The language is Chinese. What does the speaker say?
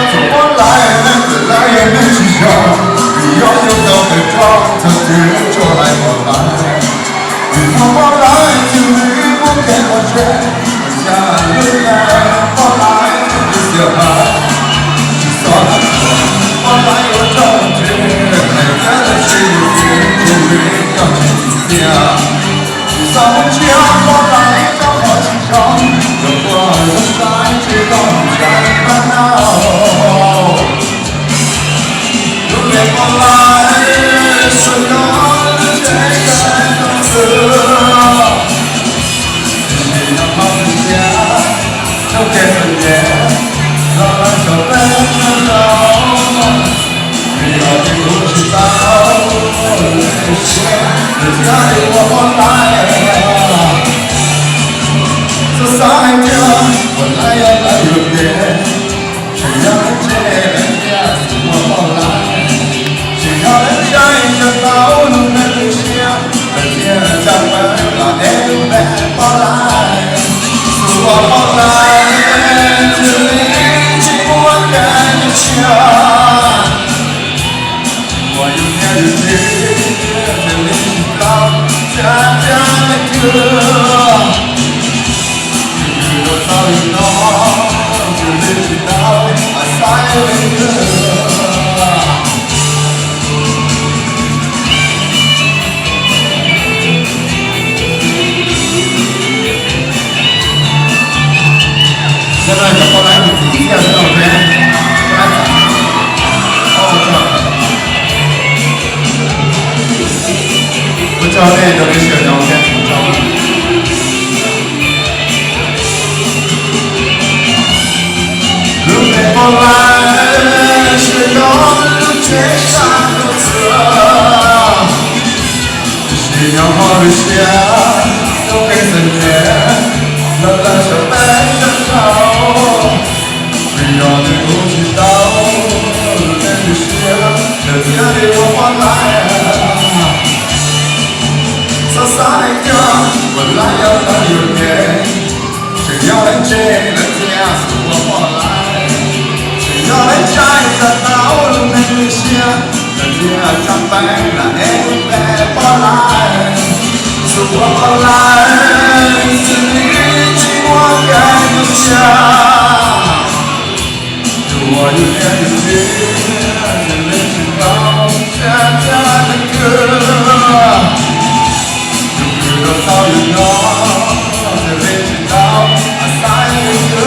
怎么来，来也没去想，你要有到的装，他对着来我来，你怎么来，就你不给我追，家人来，我来就是小孩，你说的我来我找你，还在那谁的天，就没要去听。上家我来找我起床，如果我来知道你在烦恼，如果我来是要你这个样子，你要好人家就给分别，让人手背着走，你要听不知道那些人家的我来。这三条，我来呀来又变，谁让人接人家是我后来，谁让人家一个道路能行，人家将本来的白跑来，是我后来，这里经过感觉强，我有点的心，这里知道家家的歌。早已到，只知道爱在为何。现在就过来你自己介绍呗，过来讲。哦，不教练就没学聊天，不教练。我来是用路追上路子，是要好的想都给自己，慢慢就被人找，只要你不知道，那就行，这家里我换来，这三个我来要来有点，只要能接人家是我换来。要来摘的道路没有线，人家长白了哎白不来，是我不来，是你请我该留下，如我有点有心，只能知道家家的歌，有歌都早有用，只能知道爱在的歌。